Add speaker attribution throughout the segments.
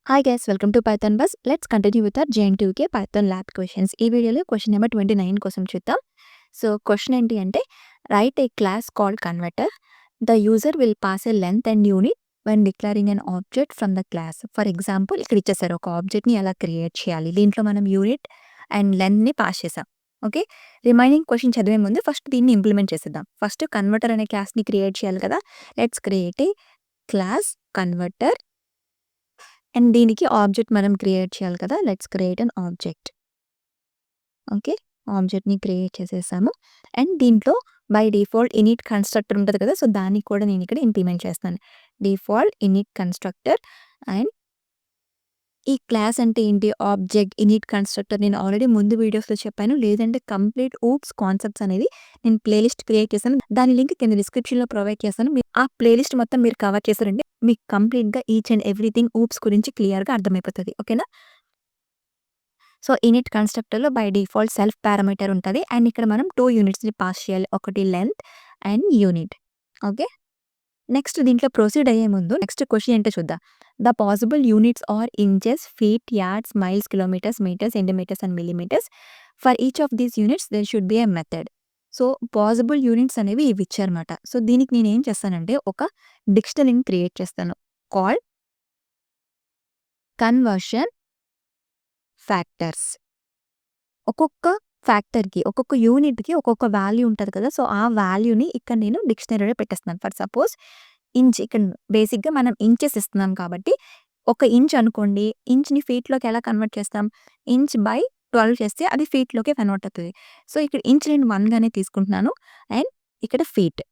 Speaker 1: Hi guys, welcome to Python Bus. Let's continue with our JNTUK Python lab questions. ఈ వీడియోలో question number 29 కోసం చూద్దాం. So question ఏంటి అంటే right A class called converter. The user will pass A length and unit when declaring an object from the class. For example ఇక్కడ ఇచ్చేసారు ఒక ఆబ్జెక్ట్ని ఎలా క్రియేట్ చేయాలి. దీంట్లో మనం యూనిట్ అండ్ లెంత్ని పాస్ చేసాం. ఓకే, రిమైనింగ్ క్వశ్చన్ చదివే ముందు ఫస్ట్ దీన్ని ఇంప్లిమెంట్ చేసేద్దాం. ఫస్ట్ కన్వర్టర్ అనే క్లాస్ని క్రియేట్ చేయాలి కదా. Let's create a class converter and దీనికి ఆబ్జెక్ట్ మనం క్రియేట్ చేయాలి కదా. Let's create an object. Okay, ఆబ్జెక్ట్ని క్రియేట్ చేసేసాము. అండ్ దీంట్లో బై డిఫాల్ట్ ఇనిట్ కన్స్ట్రక్టర్ ఉంటుంది కదా, సో దాన్ని కూడా నేను ఇక్కడ ఇంప్లిమెంట్ చేస్తాను. Default init constructor. అండ్ ఈ క్లాస్ అంటే ఏంటి, ఆబ్జెక్ట్ ఇనిట్ కన్స్ట్రక్టర్ నేను ఆల్రెడీ ముందు వీడియోస్లో చెప్పాను. లేదంటే కంప్లీట్ ఊప్స్ కాన్సెప్ట్స్ అనేది నేను ప్లేలిస్ట్ క్రియేట్ చేశాను. దాని లింక్ కింద డిస్క్రిప్షన్లో ప్రొవైడ్ చేస్తాను. ఆ ప్లేలిస్ట్ మొత్తం మీరు కవర్ చేశారంటే మీకు కంప్లీట్గా ఈచ్ అండ్ ఎవ్రీథింగ్ ఊప్స్ గురించి క్లియర్గా అర్థమైపోతుంది. ఓకేనా. సో ఇనిట్ కన్స్ట్రక్టర్లో బై డిఫాల్ట్ సెల్ఫ్ పారామీటర్ ఉంటుంది. అండ్ ఇక్కడ మనం 2 యూనిట్స్ని పాస్ చేయాలి, ఒకటి length and unit. Okay, next దీంట్లో ప్రొసీడ్ అయ్యే ముందు నెక్స్ట్ క్వశ్చన్ ఏంటో చూద్దాం. The possible units are inches, feet, yards, miles, kilometres, metres, centimetres and millimetres. For each of these units there should be a method. So possible units అనేవి ఇవి ఇచ్చారన్నమాట. So దీనికి నేను ఏం చేస్తానంటే ఒక డిక్షనరీని క్రియేట్ చేస్తాను కాల్ కన్వర్షన్ ఫ్యాక్టర్స్. ఒక్కొక్క ఫ్యాక్టర్కి ఒక్కొక్క యూనిట్కి ఒక్కొక్క వాల్యూ ఉంటుంది కదా. సో ఆ వాల్యూని ఇక్కడ నేను డిక్షనరీలో పెట్టేస్తున్నాను. ఫర్ సపోజ్ ఇంచ్, ఇక్కడ బేసిక్గా మనం ఇంచెస్ ఇస్తున్నాం కాబట్టి ఒక ఇంచ్ అనుకోండి, ఇంచ్ని ఫీట్లోకి ఎలా కన్వర్ట్ చేస్తాం, ఇంచ్ బై 12 చేస్తే అది ఫీట్లోకి కన్వర్ట్ అవుతుంది. సో ఇక్కడ ఇంచ్ నేను 1గానే తీసుకుంటున్నాను. అండ్ ఇక్కడ ఫీట్,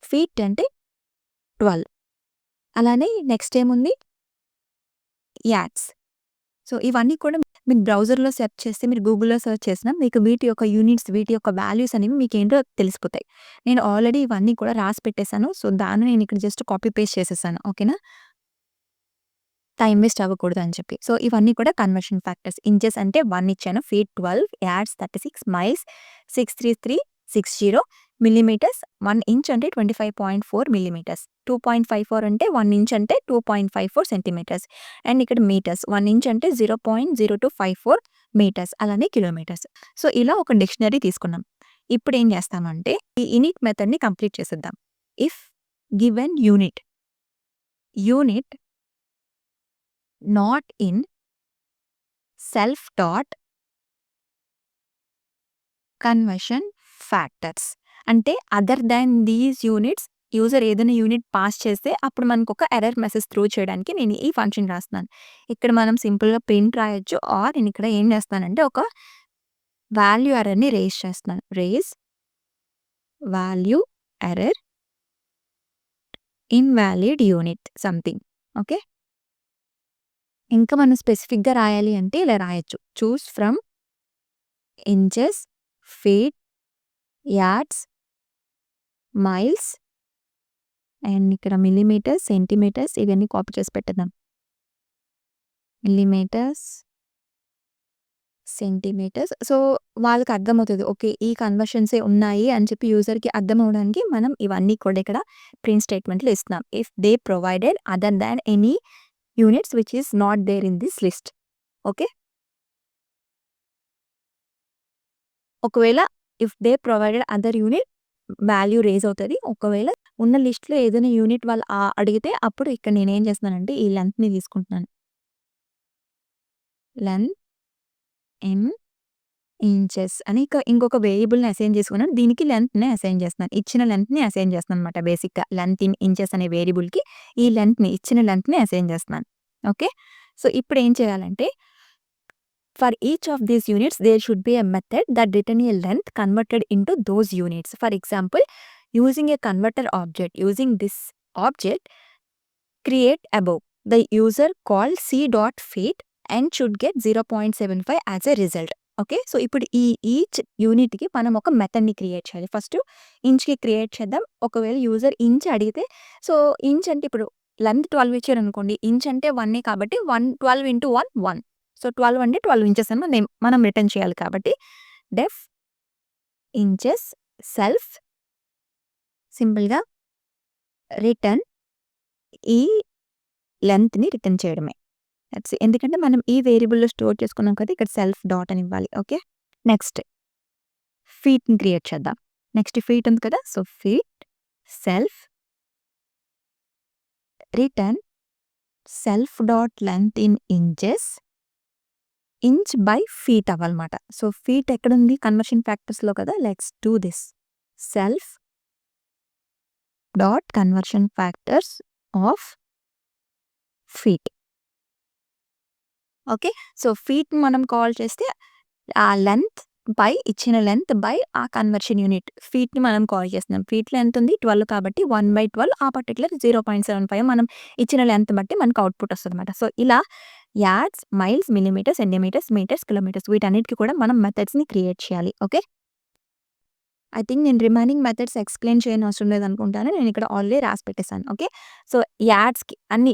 Speaker 1: ఫీట్ అంటే 12. అలానే నెక్స్ట్ ఏముంది, యాడ్స్. సో ఇవన్నీ కూడా మీకు బ్రౌజర్లో సెర్చ్ చేస్తే, మీరు గూగుల్లో సెర్చ్ చేసినా మీకు వీటి యొక్క యూనిట్స్, వీటి యొక్క వాల్యూస్ అనేవి మీకు ఏంటో తెలిసిపోతాయి. నేను ఆల్రెడీ ఇవన్నీ కూడా రాసి పెట్టేశాను. సో దాన్ని నేను ఇక్కడ జస్ట్ కాపీ పేస్ట్ చేసేసాను. ఓకేనా, టైం వేస్ట్ అవ్వకూడదు అని చెప్పి. సో ఇవన్నీ కూడా కన్వర్షన్ ఫ్యాక్టర్స్. ఇంచెస్ అంటే 1 ఇచ్చాను, feet 12, yards 36, miles 63360, millimetres 1 inch అంటే 25.4 మిల్లీమీటర్స్, 2.54 అంటే 1 ఇంచ్ అంటే 2.54 సెంటీమీటర్స్. అండ్ ఇక్కడ మీటర్స్ 1 ఇంచ్ అంటే 0.0254 మీటర్స్, అలానే కిలోమీటర్స్. సో ఇలా ఒక డిక్షనరీ తీసుకున్నాం. ఇప్పుడు ఏం చేస్తామంటే ఈ ఇనిట్ మెథడ్ని కంప్లీట్ చేసేద్దాం. If given unit not in self dot conversion factors అంటే other than these units, user ఏదైనా యూనిట్ పాస్ చేస్తే అప్పుడు మనకు ఒక ఎర్రర్ మెసేజ్ త్రూ చేయడానికి నేను ఈ ఫంక్షన్ రాస్తున్నాను. ఇక్కడ మనం సింపుల్గా ప్రింట్ రాయొచ్చు, ఆర్ నేను ఇక్కడ ఏం చేస్తానంటే ఒక వాల్యూ ఎర్రర్ని రేజ్ చేస్తున్నాను. Raise value error invalid unit something. Okay, ఇంకా మనం స్పెసిఫిక్గా రాయాలి అంటే ఇలా రాయొచ్చు. Choose from inches, feet, yards, miles and ఇక్కడ మిల్లీమీటర్స్, సెంటీమీటర్స్ ఇవన్నీ కాపీ చేసి పెట్టేద్దాం. Millimetres, centimetres. సో వాళ్ళకి అర్థమవుతుంది, ఓకే ఈ కన్వర్షన్సే ఉన్నాయి అని చెప్పి యూజర్కి అర్థం అవడానికి మనం ఇవన్నీ కూడా ఇక్కడ ప్రింట్ స్టేట్మెంట్లో ఇస్తున్నాం. If they provided other than any units which is not there in this list. Okay, ఒకవేళ if they provided other unit value raise అవుతుంది. ఒకవేళ ఉన్న లిస్ట్లో ఏదైనా యూనిట్ వాళ్ళు అడిగితే అప్పుడు ఇక్కడ నేను ఏం చేస్తున్నానంటే ఈ లెంత్ని తీసుకుంటున్నాను. లెంత్ ఇన్ ఇంచెస్ అని ఇంకొక వేరియబుల్ని అసైన్ చేసుకున్నాను. దీనికి లెంత్ని అసైన్ చేస్తున్నాను, ఇచ్చిన లెంత్ని అసైన్ చేస్తున్నాను అనమాట. బేసిక్గా లెంత్ ఇన్ ఇంచెస్ అనే వేరియబుల్కి ఈ లెంత్ని, ఇచ్చిన లెంత్ని అసైన్ చేస్తున్నాను. ఓకే, సో ఇప్పుడు ఏం చేయాలంటే for each of these units there should be a method that return a length converted into those units. For example, using a converter object, using this object create above, the user called c.feet and should get 0.75 as a result. Okay, so ఇప్పుడు ఈ each యూనిట్కి మనం ఒక మెథడ్ని create చేయాలి. First ఇంచ్కి create చేద్దాం. ఒకవేళ user inch అడిగితే, so inch అంటే ఇప్పుడు లెంత్ 12 ఇచ్చారు అనుకోండి, ఇంచ్ అంటే 1 కాబట్టి 12 into 1 1. సో 12 అంటే 12 ఇంచెస్ అని మనం రిటర్న్ చేయాలి కాబట్టి డెఫ్ ఇంచెస్ సెల్ఫ్ సింపుల్గా రిటర్న్ ఈ లెంత్ని రిటర్న్ చేయడమే. దట్స్ ఎందుకంటే మనం ఈ వేరియబుల్‌లో స్టోర్ చేసుకున్నాం కదా! ఇక్కడ సెల్ఫ్ డాట్ అని ఇవ్వాలి. ఓకే. నెక్స్ట్ ఫీట్‌ని క్రియేట్ చేద్దాం. నెక్స్ట్ ఫీట్ ఉంది కదా! So, feet self return self dot length in inches inch by feet అవ్వాలమాట. సో, ఫీట్ ఎక్కడుంది కన్వర్షన్ ఫ్యాక్టర్స్‌లో కదా! Let's do this. Self dot conversion factors of feet. Okay. So, ఫీట్‌ని మనం కాల్ చేస్తే ఆ లెంగ్త్ ఇచ్చిన లెంగ్త్ బై ఆ కన్వర్షన్ యూనిట్. ఫీట్‌ని మనం కాల్ చేస్తున్నాం. ఫీట్‌లో ఎంతుంది 12 కాబట్టి 1/12 ఆ పర్టిక్యులర్ 0.75 మనం ఇచ్చిన లెంగ్త్ బట్టి మనకు అవుట్‌పుట్ వస్తదనమాట. సో, ఇలా yards, miles, millimetres, centimetres, metres, kilometres వీటన్నిటికి కూడా మనం మెథడ్స్‌ని క్రియేట్ చేయాలి. ఓకే. ఐ థింక్ నేను రిమైనింగ్ మెథడ్స్ ఎక్స్‌ప్లెయిన్ చేయనవసరం లేదనుకుంటాను. నేనిక్కడ ఆల్రెడీ రాసి పెట్టేసాను. ఓకే. సో, యార్డ్స్‌కి అన్నీ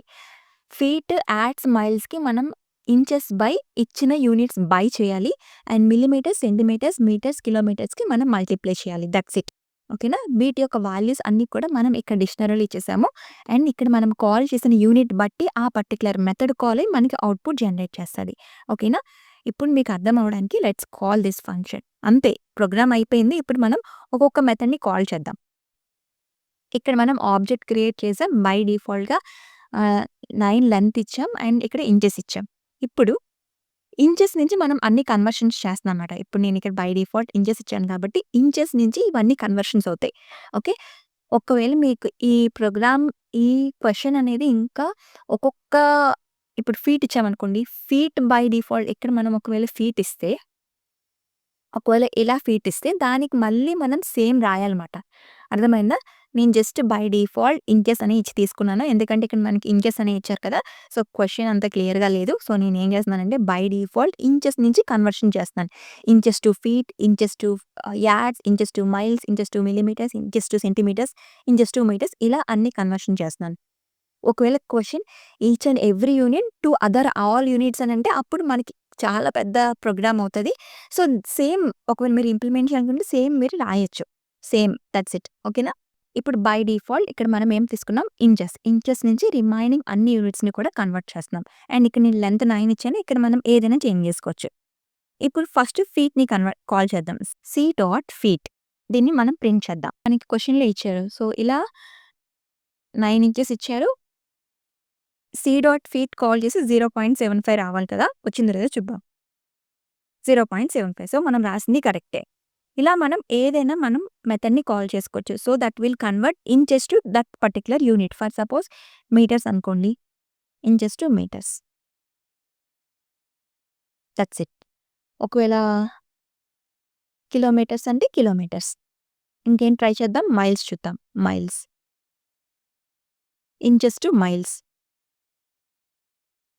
Speaker 1: ఫీట్, యార్డ్స్, మైల్స్‌కి మనం ఇంచెస్ బై ఇచ్చిన యూనిట్స్ బై చేయాలి. అండ్ మిల్లీమీటర్స్, సెంటీమీటర్స్, మీటర్స్, కిలోమీటర్స్‌కి మనం మల్టిప్లై చేయాలి. That's it. ఓకేనా? వీటి యొక్క వాల్యూస్ అన్నీ కూడా మనం ఇక్కడ డిక్షనరీలో ఇచ్చేసాము. అండ్ ఇక్కడ మనం కాల్ చేసిన యూనిట్ బట్టి ఆ పర్టిక్యులర్ మెథడ్ కాలే మనకి అవుట్‌పుట్ జనరేట్ చేస్తది. ఓకేనా? ఇప్పుడు మీకు అర్థం అవ్వడానికి లెట్స్ కాల్ దిస్ ఫంక్షన్. అంతే. ప్రోగ్రామ్ అయిపోయింది. ఇప్పుడు మనం ఒక్కొక్క మెథడ్‌ని కాల్ చేద్దాం. ఇక్కడ మనం ఆబ్జెక్ట్ క్రియేట్ చేసాం. బై డిఫాల్ట్‌గా 9 లెంగ్త్ ఇచ్చాం. అండ్ ఇక్కడ ఇంచెస్ ఇచ్చాం. ఇప్పుడు ఇంచెస్ నుంచి మనం అన్ని కన్వర్షన్స్ చేస్తున్నామన్నమాట. ఇప్పుడు నేను ఇక్కడ బై డిఫాల్ట్ ఇంచెస్ ఇచ్చాను కాబట్టి ఇంచెస్ నుంచి ఇవన్నీ కన్వర్షన్స్ అవుతాయి. ఓకే. ఒకవేళ మీకు ఈ ప్రోగ్రామ్ ఈ క్వెషన్ అనేది ఇంకా ఒక్కొక్క ఇప్పుడు ఫీట్ ఇచ్చామనుకోండి. ఫీట్ బై డిఫాల్ట్ ఇక్కడ మనం ఒకవేళ ఫీట్ ఇస్తే ఒకవేళ ఇలా ఫీట్ ఇస్తే దానికి మళ్ళీ మనం సేమ్ రాయాలన్నమాట. అర్థమైందా? నేను జస్ట్ బై డిఫాల్ట్ ఇంచెస్ అని ఇచ్చి తీసుకున్నాను. ఎందుకంటే ఇక్కడ మనకి ఇంచెస్ అని ఇచ్చారు కదా! సో, క్వెషన్ అంత క్లియర్‌గా లేదు. సో, నేనేం చేస్తున్నానంటే బై డిఫాల్ట్ ఇంచెస్ నుంచి కన్వర్షన్ చేస్తున్నాను. Inches to feet, inches to yards, inches to miles, inches to millimetres, inches to centimetres, inches to metres ఇలా అన్ని కన్వర్షన్ చేస్తున్నాను. ఒకవేళ question each and every unit to other all units అనంటే అప్పుడు మనకి చాలా పెద్ద ప్రోగ్రామ్ అవుతది. సో, సేమ్ ఒకవేళ మీరు ఇంప్లిమెంట్ చేయాలనుకుంటే సేమ్ మీరు రాయొచ్చు. Same that's it. ఓకేనా? ఇప్పుడు బై డిఫాల్ట్ ఇక్కడ మనం ఏం తీసుకున్నాం ఇంచెస్. ఇంచెస్ నుంచి రిమైనింగ్ అన్ని యూనిట్స్‌ని కూడా కన్వర్ట్ చేస్తున్నాం. అండ్ ఇక్కడ నేను లెంగ్త్ 9 ఇచ్చాను. ఇక్కడ మనం ఏదైనా చేంజ్ చేసుకోవచ్చు. ఇప్పుడు ఫస్ట్ ఫీట్‌ని కాల్ చేద్దాం. సి డాట్ ఫీట్ దీన్ని మనం ప్రింట్ చేద్దాం. మనకి క్వెషన్‌లో ఇచ్చారు. సో, ఇలా 9 ఇంచెస్ ఇచ్చారు. సి డాట్ ఫీట్ కాల్ చేసి 0.75 రావాలి కదా! వచ్చిందో లేదో చూద్దాం. 0.75 సో, మనం రాసింది కరెక్టే. ఇలా మనం ఏదైనా మనం మెథడ్‌ని కాల్ చేసుకోవచ్చు. So, that will convert inches to that particular unit. For suppose metres అనుకోండి. Inches to metres. That's it. ఒకవేళ కిలోమీటర్స్ అంటే కిలోమీటర్స్. ఇంకేం ట్రై చేద్దాం. మైల్స్ చూద్దాం. Miles. Inches to miles.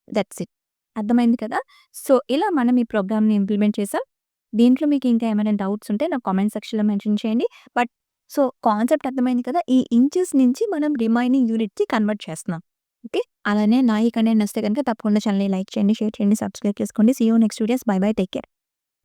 Speaker 1: That's it. అర్థమైంది కదా! సో, ఇలా మనం ఈ ప్రోగ్రామ్‌ని ఇంప్లిమెంట్ చేసాం. దీంట్లో మీకు ఇంకా ఏమైనా డౌట్స్ ఉంటే నాకు కామెంట్ సెక్షన్‌లో మెన్షన్ చేయండి. బట్ సో, కాన్సెప్ట్ అర్థమైంది కదా! ఈ ఇంచెస్ నుంచి మనం రిమైనింగ్ యూనిట్‌కి కన్వర్ట్ చేస్తున్నాం. ఓకే. అలానే నా ఈ కంటెంట్ నచ్చితే గనుక తప్పకుండా ఛానెల్‌ని లైక్ చేయండి, షేర్ చేయండి, సబ్స్క్రైబ్ చేసుకోండి. See you next videos. Bye bye. Take care.